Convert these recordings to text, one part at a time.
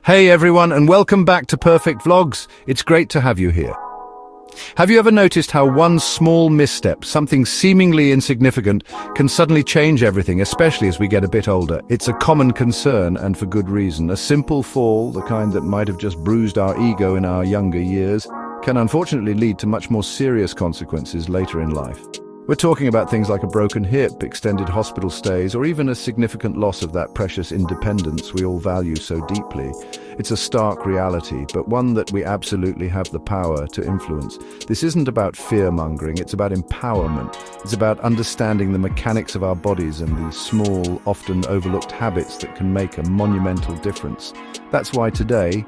Hey everyone, and welcome back to Perfect Vlogs. It's great to have you here. Have you ever noticed how one small misstep, something seemingly insignificant, can suddenly change everything, especially as we get a bit older? It's a common concern, and for good reason. A simple fall, the kind that might have just bruised our ego in our younger years, can unfortunately lead to much more serious consequences later in life. We're talking about things like a broken hip, extended hospital stays, or even a significant loss of that precious independence we all value so deeply. It's a stark reality, but one that we absolutely have the power to influence. This isn't about fear-mongering, it's about empowerment. It's about understanding the mechanics of our bodies and the small, often overlooked habits that can make a monumental difference. That's why today,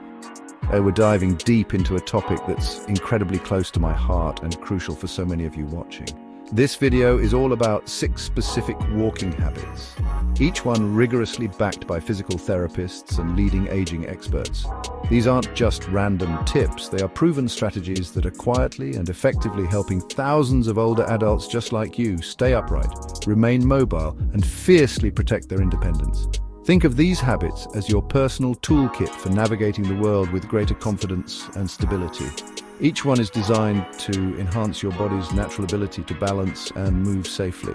we're diving deep into a topic that's incredibly close to my heart and crucial for so many of you watching. This video is all about 6 specific walking habits, each one rigorously backed by physical therapists and leading aging experts. These aren't just random tips, they are proven strategies that are quietly and effectively helping thousands of older adults just like you stay upright, remain mobile, and fiercely protect their independence. Think of these habits as your personal toolkit for navigating the world with greater confidence and stability. Each one is designed to enhance your body's natural ability to balance and move safely.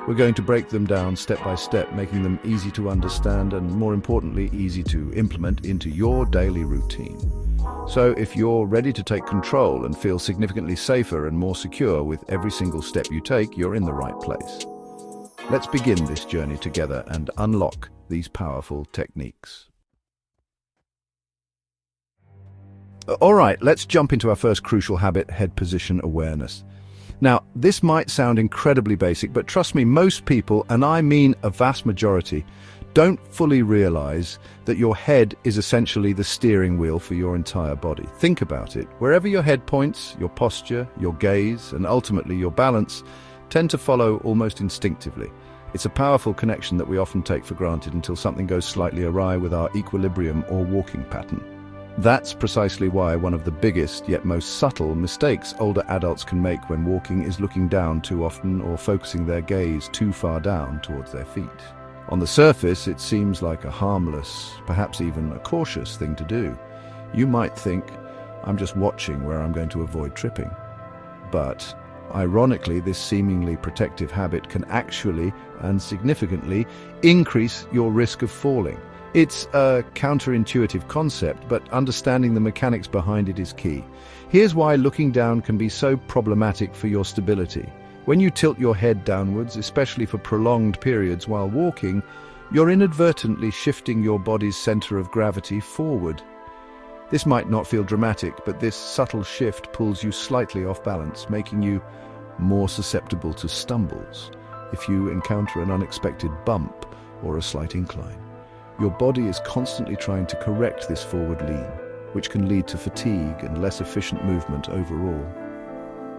We're going to break them down step by step, making them easy to understand and, more importantly, easy to implement into your daily routine. So if you're ready to take control and feel significantly safer and more secure with every single step you take, you're in the right place. Let's begin this journey together and unlock these powerful techniques. All right, let's jump into our first crucial habit, head position awareness. Now, this might sound incredibly basic, but trust me, most people, and I mean a vast majority, don't fully realize that your head is essentially the steering wheel for your entire body. Think about it. Wherever your head points, your posture, your gaze, and ultimately your balance tend to follow almost instinctively. It's a powerful connection that we often take for granted until something goes slightly awry with our equilibrium or walking pattern. That's precisely why one of the biggest yet most subtle mistakes older adults can make when walking is looking down too often or focusing their gaze too far down towards their feet. On the surface, it seems like a harmless, perhaps even a cautious thing to do. You might think, I'm just watching where I'm going to avoid tripping. But ironically, this seemingly protective habit can actually and significantly increase your risk of falling. It's a counterintuitive concept, but understanding the mechanics behind it is key. Here's why looking down can be so problematic for your stability. When you tilt your head downwards, especially for prolonged periods while walking, you're inadvertently shifting your body's center of gravity forward. This might not feel dramatic, but this subtle shift pulls you slightly off balance, making you more susceptible to stumbles if you encounter an unexpected bump or a slight incline. Your body is constantly trying to correct this forward lean, which can lead to fatigue and less efficient movement overall.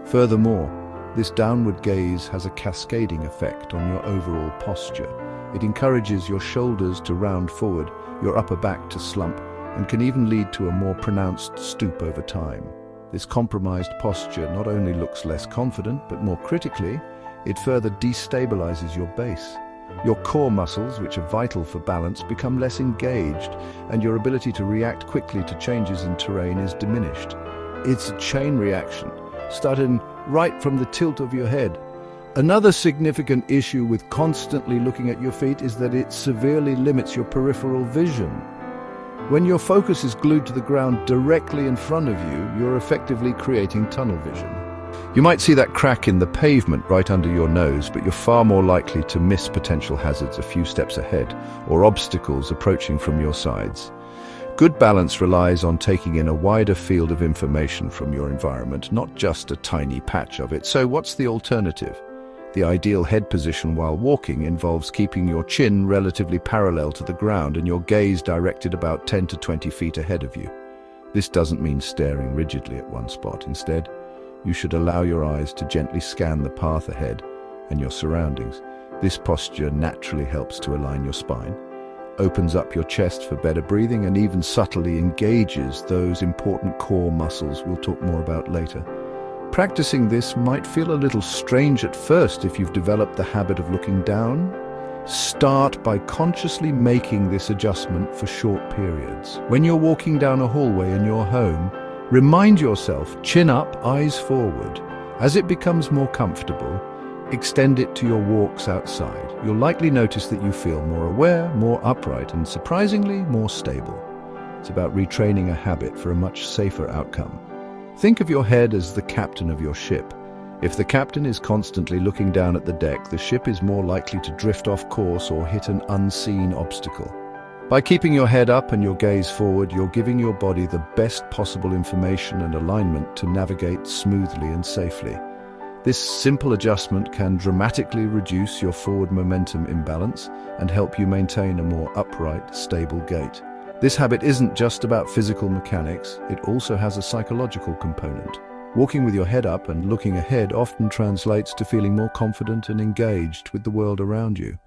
Furthermore, this downward gaze has a cascading effect on your overall posture. It encourages your shoulders to round forward, your upper back to slump, and can even lead to a more pronounced stoop over time. This compromised posture not only looks less confident, but more critically, it further destabilizes your base. Your core muscles, which are vital for balance, become less engaged, and your ability to react quickly to changes in terrain is diminished. It's a chain reaction, starting right from the tilt of your head. Another significant issue with constantly looking at your feet is that it severely limits your peripheral vision. When your focus is glued to the ground directly in front of you, you're effectively creating tunnel vision. You might see that crack in the pavement right under your nose, but you're far more likely to miss potential hazards a few steps ahead, or obstacles approaching from your sides. Good balance relies on taking in a wider field of information from your environment, not just a tiny patch of it. So what's the alternative? The ideal head position while walking involves keeping your chin relatively parallel to the ground and your gaze directed about 10 to 20 feet ahead of you. This doesn't mean staring rigidly at one spot. Instead, you should allow your eyes to gently scan the path ahead and your surroundings. This posture naturally helps to align your spine, opens up your chest for better breathing, and even subtly engages those important core muscles we'll talk more about later. Practicing this might feel a little strange at first if you've developed the habit of looking down. Start by consciously making this adjustment for short periods. When you're walking down a hallway in your home, remind yourself, chin up, eyes forward. As it becomes more comfortable, extend it to your walks outside. You'll likely notice that you feel more aware, more upright, and surprisingly, more stable. It's about retraining a habit for a much safer outcome. Think of your head as the captain of your ship. If the captain is constantly looking down at the deck, the ship is more likely to drift off course or hit an unseen obstacle. By keeping your head up and your gaze forward, you're giving your body the best possible information and alignment to navigate smoothly and safely. This simple adjustment can dramatically reduce your forward momentum imbalance and help you maintain a more upright, stable gait. This habit isn't just about physical mechanics, it also has a psychological component. Walking with your head up and looking ahead often translates to feeling more confident and engaged with the world around you.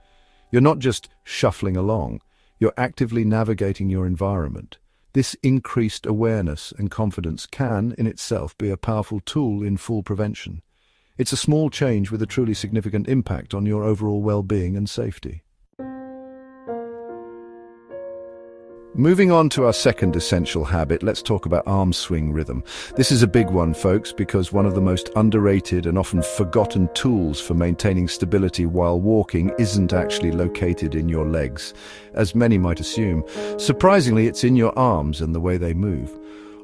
You're not just shuffling along, you're actively navigating your environment. This increased awareness and confidence can, in itself, be a powerful tool in fall prevention. It's a small change with a truly significant impact on your overall well-being and safety. Moving on to our second essential habit, let's talk about arm swing rhythm. This is a big one, folks, because one of the most underrated and often forgotten tools for maintaining stability while walking isn't actually located in your legs, as many might assume. Surprisingly, it's in your arms and the way they move.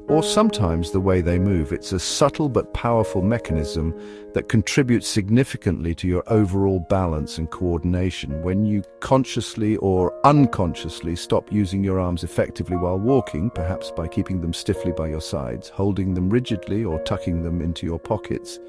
Or sometimes the way they move. It's a subtle but powerful mechanism that contributes significantly to your overall balance and coordination. When you consciously or unconsciously stop using your arms effectively while walking, perhaps by keeping them stiffly by your sides, holding them rigidly or tucking them into your pockets,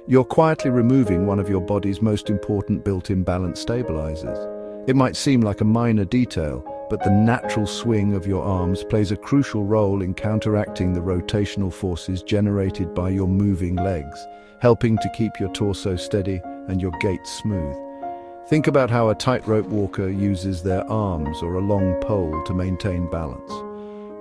you're quietly removing one of your body's most important built-in balance stabilizers. It might seem like a minor detail, but the natural swing of your arms plays a crucial role in counteracting the rotational forces generated by your moving legs, helping to keep your torso steady and your gait smooth. Think about how a tightrope walker uses their arms or a long pole to maintain balance.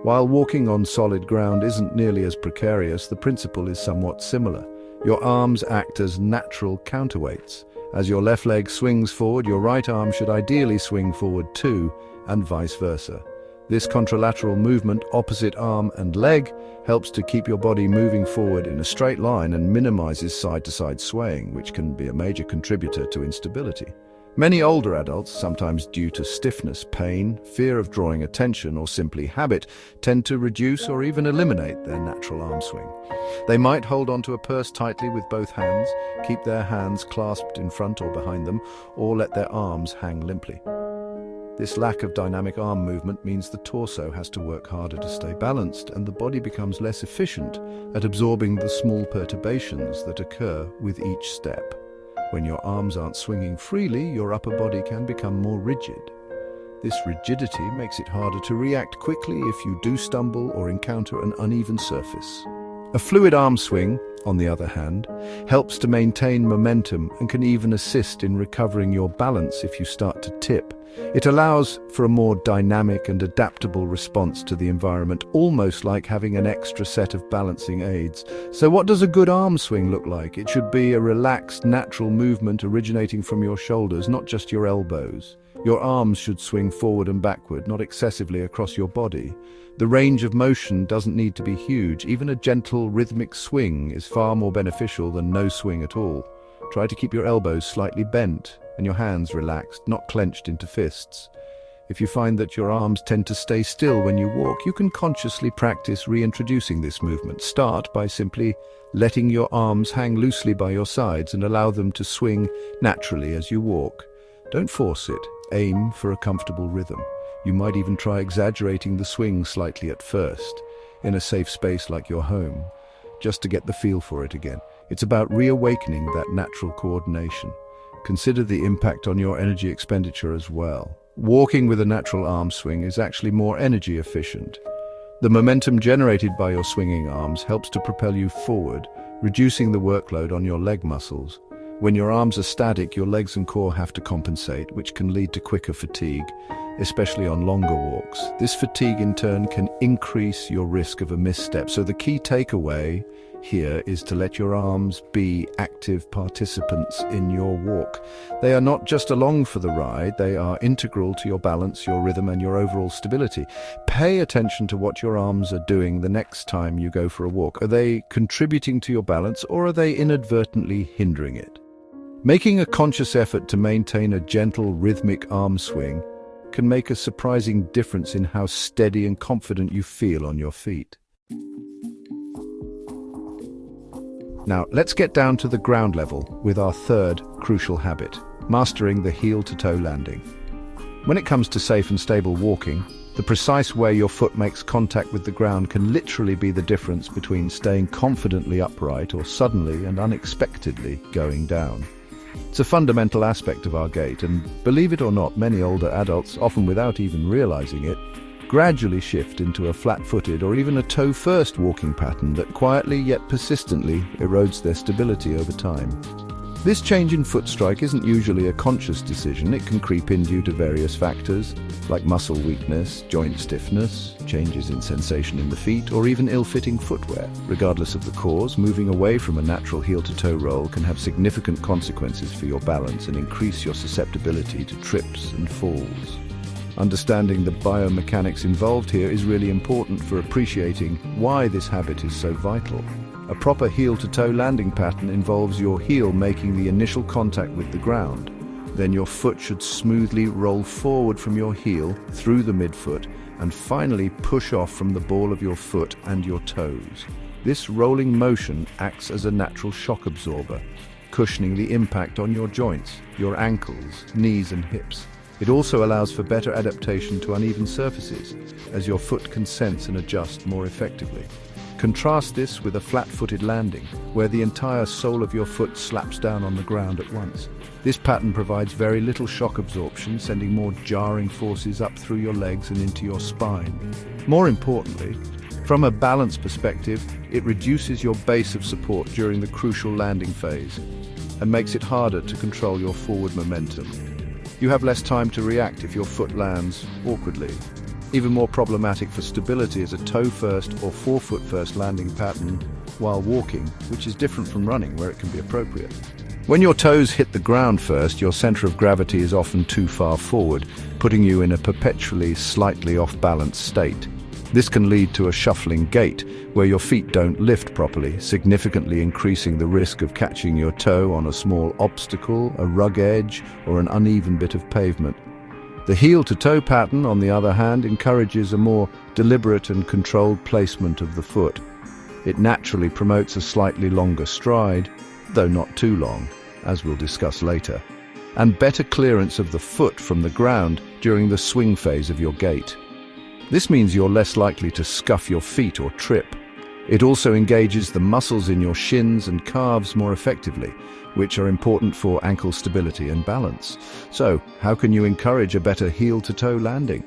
While walking on solid ground isn't nearly as precarious, the principle is somewhat similar. Your arms act as natural counterweights. As your left leg swings forward, your right arm should ideally swing forward too, and vice versa. This contralateral movement, opposite arm and leg, helps to keep your body moving forward in a straight line and minimizes side-to-side swaying, which can be a major contributor to instability. Many older adults, sometimes due to stiffness, pain, fear of drawing attention, or simply habit, tend to reduce or even eliminate their natural arm swing. They might hold onto a purse tightly with both hands, keep their hands clasped in front or behind them, or let their arms hang limply. This lack of dynamic arm movement means the torso has to work harder to stay balanced, and the body becomes less efficient at absorbing the small perturbations that occur with each step. When your arms aren't swinging freely, your upper body can become more rigid. This rigidity makes it harder to react quickly if you do stumble or encounter an uneven surface. A fluid arm swing, on the other hand, helps to maintain momentum and can even assist in recovering your balance if you start to tip. It allows for a more dynamic and adaptable response to the environment, almost like having an extra set of balancing aids. So what does a good arm swing look like? It should be a relaxed, natural movement originating from your shoulders, not just your elbows. Your arms should swing forward and backward, not excessively across your body. The range of motion doesn't need to be huge. Even a gentle, rhythmic swing is far more beneficial than no swing at all. Try to keep your elbows slightly bent and your hands relaxed, not clenched into fists. If you find that your arms tend to stay still when you walk, you can consciously practice reintroducing this movement. Start by simply letting your arms hang loosely by your sides and allow them to swing naturally as you walk. Don't force it. Aim for a comfortable rhythm. You might even try exaggerating the swing slightly at first, in a safe space like your home, just to get the feel for it again. It's about reawakening that natural coordination. Consider the impact on your energy expenditure as well. Walking with a natural arm swing is actually more energy efficient. The momentum generated by your swinging arms helps to propel you forward, reducing the workload on your leg muscles. When your arms are static, your legs and core have to compensate, which can lead to quicker fatigue. especially on longer walks. This fatigue in turn can increase your risk of a misstep. So the key takeaway here is to let your arms be active participants in your walk. They are not just along for the ride, they are integral to your balance, your rhythm, and your overall stability. Pay attention to what your arms are doing the next time you go for a walk. Are they contributing to your balance, or are they inadvertently hindering it? Making a conscious effort to maintain a gentle, rhythmic arm swing can make a surprising difference in how steady and confident you feel on your feet. Now, let's get down to the ground level with our third crucial habit, mastering the heel-to-toe landing. When it comes to safe and stable walking, the precise way your foot makes contact with the ground can literally be the difference between staying confidently upright or suddenly and unexpectedly going down. It's a fundamental aspect of our gait, and believe it or not, many older adults, often without even realizing it, gradually shift into a flat-footed or even a toe-first walking pattern that quietly yet persistently erodes their stability over time. This change in foot strike isn't usually a conscious decision. It can creep in due to various factors, like muscle weakness, joint stiffness, changes in sensation in the feet, or even ill-fitting footwear. Regardless of the cause, moving away from a natural heel-to-toe roll can have significant consequences for your balance and increase your susceptibility to trips and falls. Understanding the biomechanics involved here is really important for appreciating why this habit is so vital. A proper heel-to-toe landing pattern involves your heel making the initial contact with the ground. Then your foot should smoothly roll forward from your heel through the midfoot and finally push off from the ball of your foot and your toes. This rolling motion acts as a natural shock absorber, cushioning the impact on your joints, your ankles, knees and hips. It also allows for better adaptation to uneven surfaces, as your foot can sense and adjust more effectively. Contrast this with a flat-footed landing, where the entire sole of your foot slaps down on the ground at once. This pattern provides very little shock absorption, sending more jarring forces up through your legs and into your spine. More importantly, from a balance perspective, it reduces your base of support during the crucial landing phase and makes it harder to control your forward momentum. You have less time to react if your foot lands awkwardly. Even more problematic for stability is a toe-first or forefoot-first landing pattern while walking, which is different from running, where it can be appropriate. When your toes hit the ground first, your center of gravity is often too far forward, putting you in a perpetually slightly off-balance state. This can lead to a shuffling gait, where your feet don't lift properly, significantly increasing the risk of catching your toe on a small obstacle, a rug edge, or an uneven bit of pavement. The heel-to-toe pattern, on the other hand, encourages a more deliberate and controlled placement of the foot. It naturally promotes a slightly longer stride, though not too long, as we'll discuss later, and better clearance of the foot from the ground during the swing phase of your gait. This means you're less likely to scuff your feet or trip. It also engages the muscles in your shins and calves more effectively, which are important for ankle stability and balance. So, how can you encourage a better heel-to-toe landing?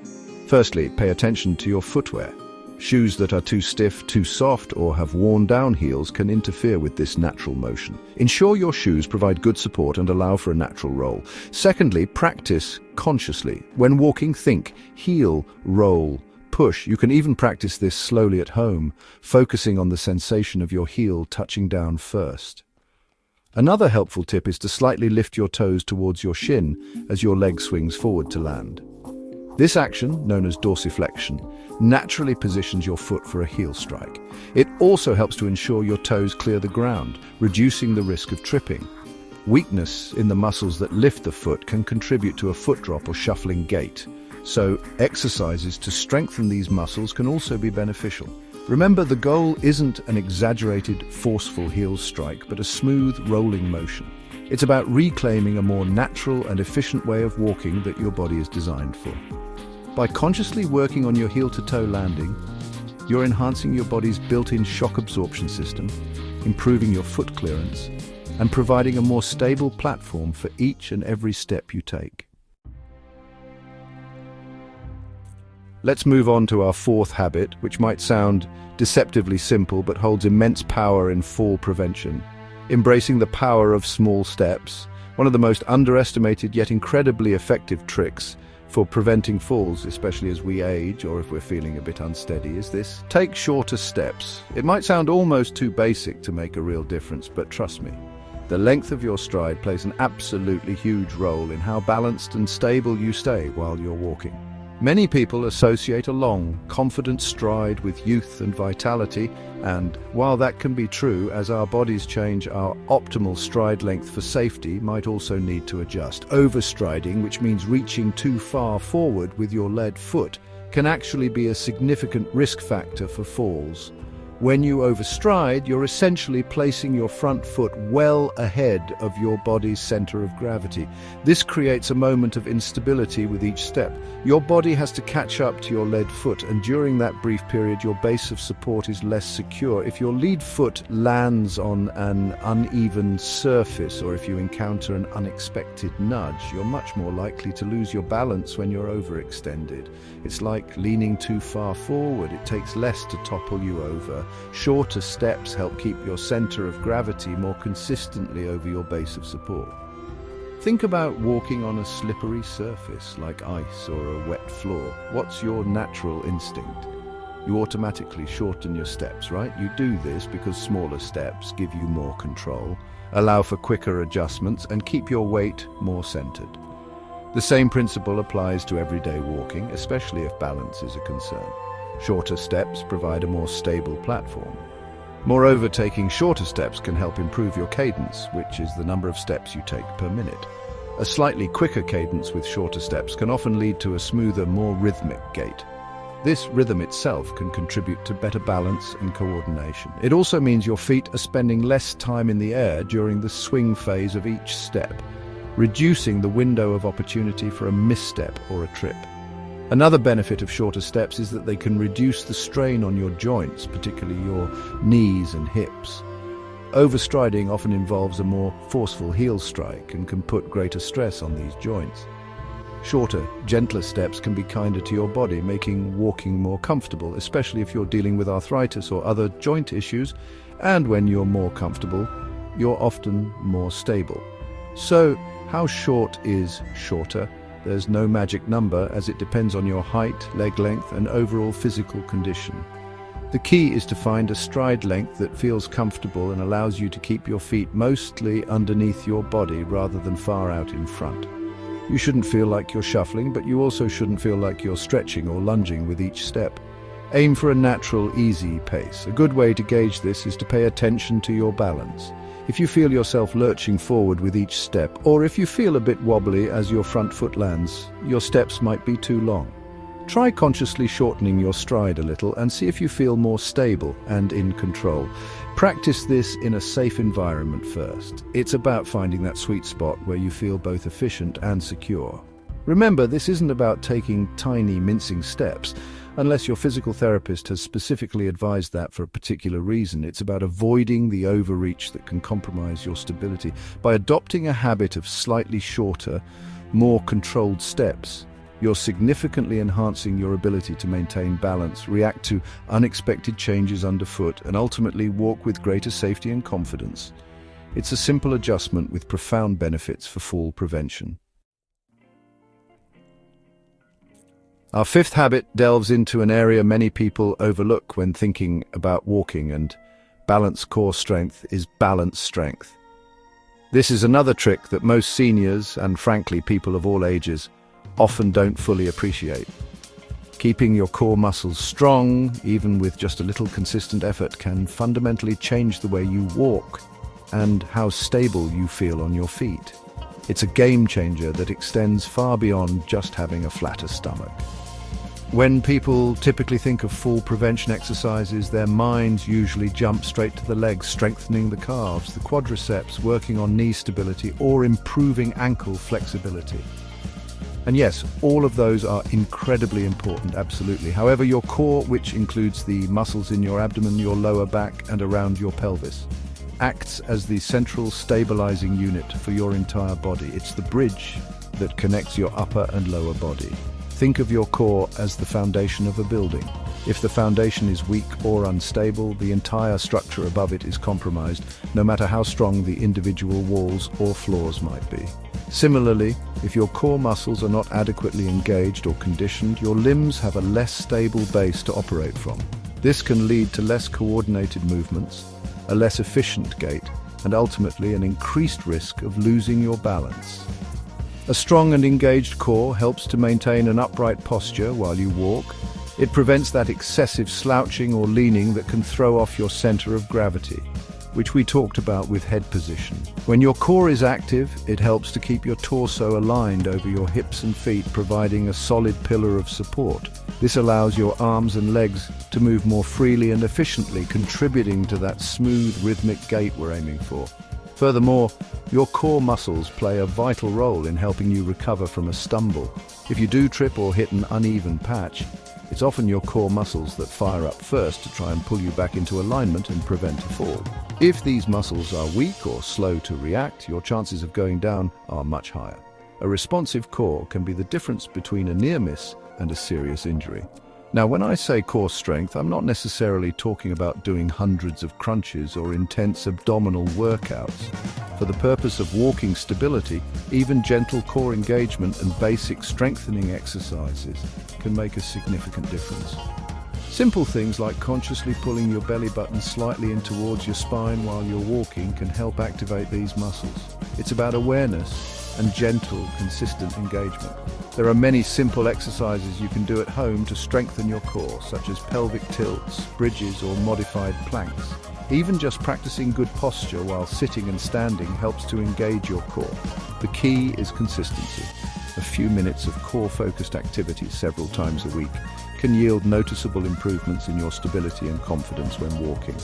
Firstly, pay attention to your footwear. Shoes that are too stiff, too soft, or have worn down heels can interfere with this natural motion. Ensure your shoes provide good support and allow for a natural roll. Secondly, practice consciously. When walking, think heel, roll, push. You can even practice this slowly at home, focusing on the sensation of your heel touching down first. Another helpful tip is to slightly lift your toes towards your shin as your leg swings forward to land. This action, known as dorsiflexion, naturally positions your foot for a heel strike. It also helps to ensure your toes clear the ground, reducing the risk of tripping. Weakness in the muscles that lift the foot can contribute to a foot drop or shuffling gait, so exercises to strengthen these muscles can also be beneficial. Remember, the goal isn't an exaggerated, forceful heel strike, but a smooth, rolling motion. It's about reclaiming a more natural and efficient way of walking that your body is designed for. By consciously working on your heel-to-toe landing, you're enhancing your body's built-in shock absorption system, improving your foot clearance, and providing a more stable platform for each and every step you take. Let's move on to our fourth habit, which might sound deceptively simple but holds immense power in fall prevention. Embracing the power of small steps, one of the most underestimated yet incredibly effective tricks for preventing falls, especially as we age or if we're feeling a bit unsteady, is this: take shorter steps. It might sound almost too basic to make a real difference, but trust me, the length of your stride plays an absolutely huge role in how balanced and stable you stay while you're walking. Many people associate a long, confident stride with youth and vitality, and while that can be true, as our bodies change, our optimal stride length for safety might also need to adjust. Overstriding, which means reaching too far forward with your lead foot, can actually be a significant risk factor for falls. When you overstride, you're essentially placing your front foot well ahead of your body's center of gravity. This creates a moment of instability with each step. Your body has to catch up to your lead foot, and during that brief period, your base of support is less secure. If your lead foot lands on an uneven surface, or if you encounter an unexpected nudge, you're much more likely to lose your balance when you're overextended. It's like leaning too far forward. It takes less to topple you over. Shorter steps help keep your center of gravity more consistently over your base of support. Think about walking on a slippery surface like ice or a wet floor. What's your natural instinct? You automatically shorten your steps, right? You do this because smaller steps give you more control, allow for quicker adjustments, and keep your weight more centered. The same principle applies to everyday walking, especially if balance is a concern. Shorter steps provide a more stable platform. Moreover, taking shorter steps can help improve your cadence, which is the number of steps you take per minute. A slightly quicker cadence with shorter steps can often lead to a smoother, more rhythmic gait. This rhythm itself can contribute to better balance and coordination. It also means your feet are spending less time in the air during the swing phase of each step, reducing the window of opportunity for a misstep or a trip. Another benefit of shorter steps is that they can reduce the strain on your joints, particularly your knees and hips. Overstriding often involves a more forceful heel strike and can put greater stress on these joints. Shorter, gentler steps can be kinder to your body, making walking more comfortable, especially if you're dealing with arthritis or other joint issues. And when you're more comfortable, you're often more stable. So, how short is shorter? There's no magic number, as it depends on your height, leg length, and overall physical condition. The key is to find a stride length that feels comfortable and allows you to keep your feet mostly underneath your body rather than far out in front. You shouldn't feel like you're shuffling, but you also shouldn't feel like you're stretching or lunging with each step. Aim for a natural, easy pace. A good way to gauge this is to pay attention to your balance. If you feel yourself lurching forward with each step, or if you feel a bit wobbly as your front foot lands, your steps might be too long. Try consciously shortening your stride a little and see if you feel more stable and in control. Practice this in a safe environment first. It's about finding that sweet spot where you feel both efficient and secure. Remember, this isn't about taking tiny, mincing steps. Unless your physical therapist has specifically advised that for a particular reason, it's about avoiding the overreach that can compromise your stability. By adopting a habit of slightly shorter, more controlled steps, you're significantly enhancing your ability to maintain balance, react to unexpected changes underfoot, and ultimately walk with greater safety and confidence. It's a simple adjustment with profound benefits for fall prevention. Our fifth habit delves into an area many people overlook when thinking about walking, and balance core strength is balance strength. This is another trick that most seniors, and frankly people of all ages, often don't fully appreciate. Keeping your core muscles strong, even with just a little consistent effort, can fundamentally change the way you walk and how stable you feel on your feet. It's a game changer that extends far beyond just having a flatter stomach. When people typically think of fall prevention exercises, their minds usually jump straight to the legs, strengthening the calves, the quadriceps, working on knee stability, or improving ankle flexibility. And yes, all of those are incredibly important, absolutely. However, your core, which includes the muscles in your abdomen, your lower back, and around your pelvis, acts as the central stabilizing unit for your entire body. It's the bridge that connects your upper and lower body. Think of your core as the foundation of a building. If the foundation is weak or unstable, the entire structure above it is compromised, no matter how strong the individual walls or floors might be. Similarly, if your core muscles are not adequately engaged or conditioned, your limbs have a less stable base to operate from. This can lead to less coordinated movements, a less efficient gait, and ultimately an increased risk of losing your balance. A strong and engaged core helps to maintain an upright posture while you walk. It prevents that excessive slouching or leaning that can throw off your center of gravity, which we talked about with head position. When your core is active, it helps to keep your torso aligned over your hips and feet, providing a solid pillar of support. This allows your arms and legs to move more freely and efficiently, contributing to that smooth, rhythmic gait we're aiming for. Furthermore, your core muscles play a vital role in helping you recover from a stumble. If you do trip or hit an uneven patch, it's often your core muscles that fire up first to try and pull you back into alignment and prevent a fall. If these muscles are weak or slow to react, your chances of going down are much higher. A responsive core can be the difference between a near miss and a serious injury. Now, when I say core strength, I'm not necessarily talking about doing hundreds of crunches or intense abdominal workouts. For the purpose of walking stability, even gentle core engagement and basic strengthening exercises can make a significant difference. Simple things like consciously pulling your belly button slightly in towards your spine while you're walking can help activate these muscles. It's about awareness and gentle, consistent engagement. There are many simple exercises you can do at home to strengthen your core, such as pelvic tilts, bridges, or modified planks. Even just practicing good posture while sitting and standing helps to engage your core. The key is consistency. A few minutes of core-focused activity several times a week can yield noticeable improvements in your stability and confidence when walking.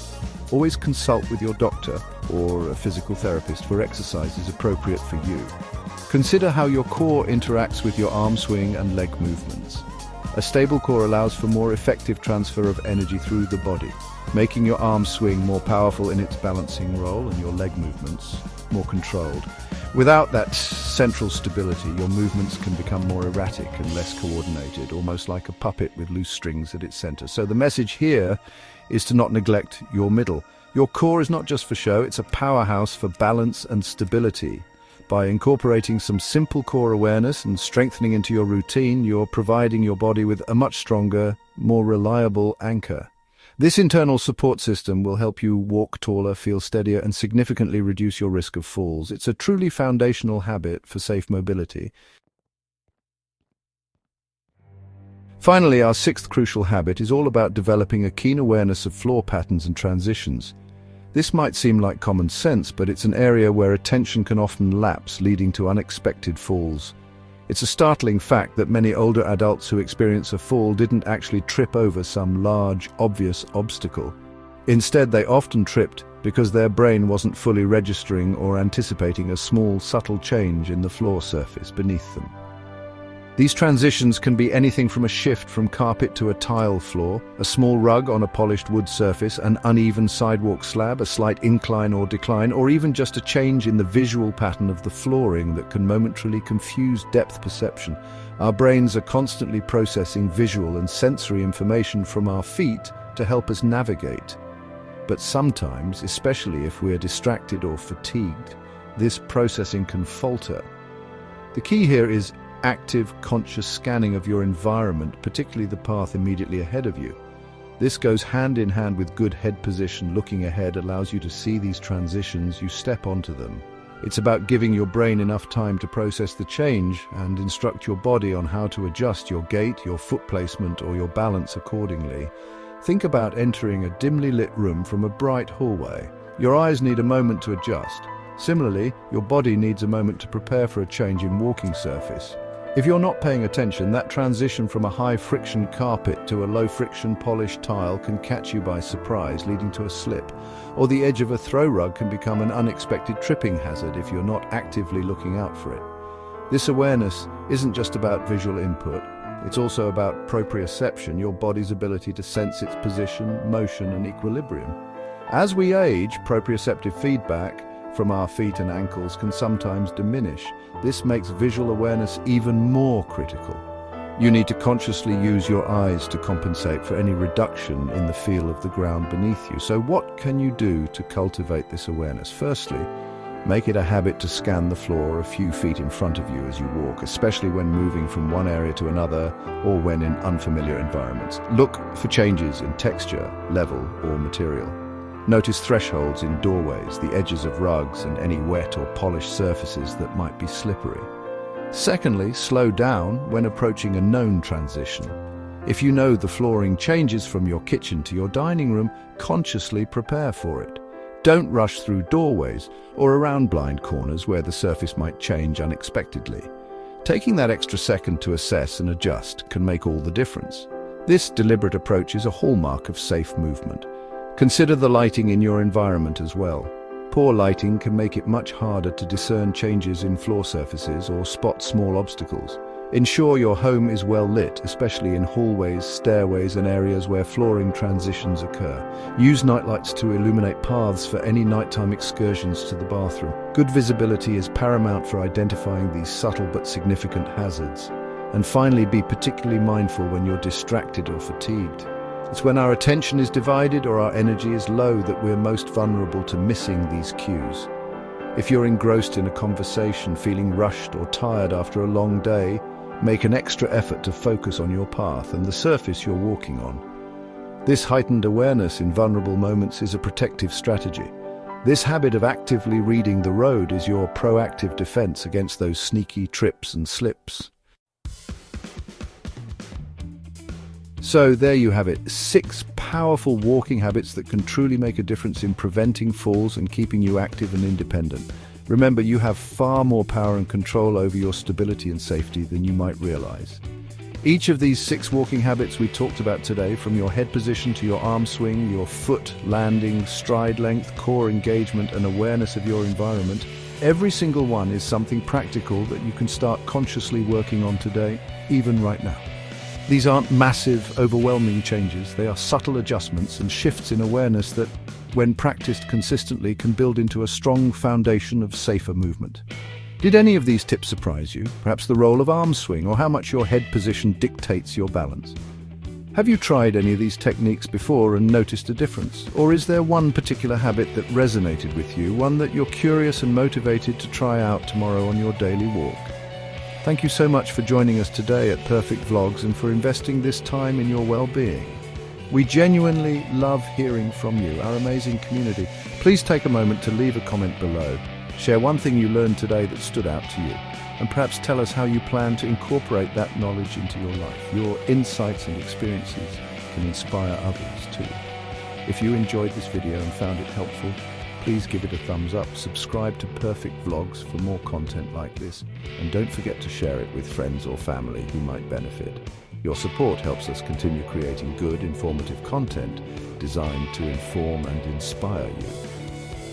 Always consult with your doctor or a physical therapist for exercises appropriate for you. Consider how your core interacts with your arm swing and leg movements. A stable core allows for more effective transfer of energy through the body, making your arm swing more powerful in its balancing role and your leg movements more controlled. Without that central stability, your movements can become more erratic and less coordinated, almost like a puppet with loose strings at its center. So the message here is to not neglect your middle. Your core is not just for show, it's a powerhouse for balance and stability. By incorporating some simple core awareness and strengthening into your routine, you're providing your body with a much stronger, more reliable anchor. This internal support system will help you walk taller, feel steadier, and significantly reduce your risk of falls. It's a truly foundational habit for safe mobility. Finally, our sixth crucial habit is all about developing a keen awareness of floor patterns and transitions. This might seem like common sense, but it's an area where attention can often lapse, leading to unexpected falls. It's a startling fact that many older adults who experience a fall didn't actually trip over some large, obvious obstacle. Instead, they often tripped because their brain wasn't fully registering or anticipating a small, subtle change in the floor surface beneath them. These transitions can be anything from a shift from carpet to a tile floor, a small rug on a polished wood surface, an uneven sidewalk slab, a slight incline or decline, or even just a change in the visual pattern of the flooring that can momentarily confuse depth perception. Our brains are constantly processing visual and sensory information from our feet to help us navigate. But sometimes, especially if we're distracted or fatigued, this processing can falter. The key here is active, conscious scanning of your environment, particularly the path immediately ahead of you. This goes hand in hand with good head position. Looking ahead allows you to see these transitions, you step onto them. It's about giving your brain enough time to process the change and instruct your body on how to adjust your gait, your foot placement, or your balance accordingly. Think about entering a dimly lit room from a bright hallway. Your eyes need a moment to adjust. Similarly, your body needs a moment to prepare for a change in walking surface. If you're not paying attention, that transition from a high-friction carpet to a low-friction polished tile can catch you by surprise, leading to a slip. Or the edge of a throw rug can become an unexpected tripping hazard if you're not actively looking out for it. This awareness isn't just about visual input, it's also about proprioception, your body's ability to sense its position, motion, and equilibrium. As we age, proprioceptive feedback from our feet and ankles can sometimes diminish. This makes visual awareness even more critical. You need to consciously use your eyes to compensate for any reduction in the feel of the ground beneath you. So what can you do to cultivate this awareness? Firstly, Make it a habit to scan the floor a few feet in front of you as you walk, especially when moving from one area to another or when in unfamiliar environments. Look for changes in texture, level, or material. Notice thresholds in doorways, the edges of rugs, and any wet or polished surfaces that might be slippery. Secondly, slow down when approaching a known transition. If you know the flooring changes from your kitchen to your dining room, consciously prepare for it. Don't rush through doorways or around blind corners where the surface might change unexpectedly. Taking that extra second to assess and adjust can make all the difference. This deliberate approach is a hallmark of safe movement. Consider the lighting in your environment as well. Poor lighting can make it much harder to discern changes in floor surfaces or spot small obstacles. Ensure your home is well lit, especially in hallways, stairways, and areas where flooring transitions occur. Use nightlights to illuminate paths for any nighttime excursions to the bathroom. Good visibility is paramount for identifying these subtle but significant hazards. And finally, be particularly mindful when you're distracted or fatigued. It's when our attention is divided or our energy is low that we're most vulnerable to missing these cues. If you're engrossed in a conversation, feeling rushed or tired after a long day, make an extra effort to focus on your path and the surface you're walking on. This heightened awareness in vulnerable moments is a protective strategy. This habit of actively reading the road is your proactive defense against those sneaky trips and slips. So there you have it, 6 powerful walking habits that can truly make a difference in preventing falls and keeping you active and independent. Remember, you have far more power and control over your stability and safety than you might realize. Each of these 6 walking habits we talked about today, from your head position to your arm swing, your foot landing, stride length, core engagement, and awareness of your environment, every single one is something practical that you can start consciously working on today, even right now. These aren't massive, overwhelming changes. They are subtle adjustments and shifts in awareness that, when practiced consistently, can build into a strong foundation of safer movement. Did any of these tips surprise you? Perhaps the role of arm swing or how much your head position dictates your balance? Have you tried any of these techniques before and noticed a difference? Or is there one particular habit that resonated with you, one that you're curious and motivated to try out tomorrow on your daily walk? Thank you so much for joining us today at Perfect Vlogs and for investing this time in your well-being. We genuinely love hearing from you, our amazing community. Please take a moment to leave a comment below. Share one thing you learned today that stood out to you, and perhaps tell us how you plan to incorporate that knowledge into your life. Your insights and experiences can inspire others too. If you enjoyed this video and found it helpful, please give it a thumbs up, subscribe to Perfect Vlogs for more content like this, and don't forget to share it with friends or family who might benefit. Your support helps us continue creating good, informative content designed to inform and inspire you.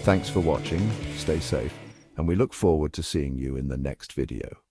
Thanks for watching, stay safe, and we look forward to seeing you in the next video.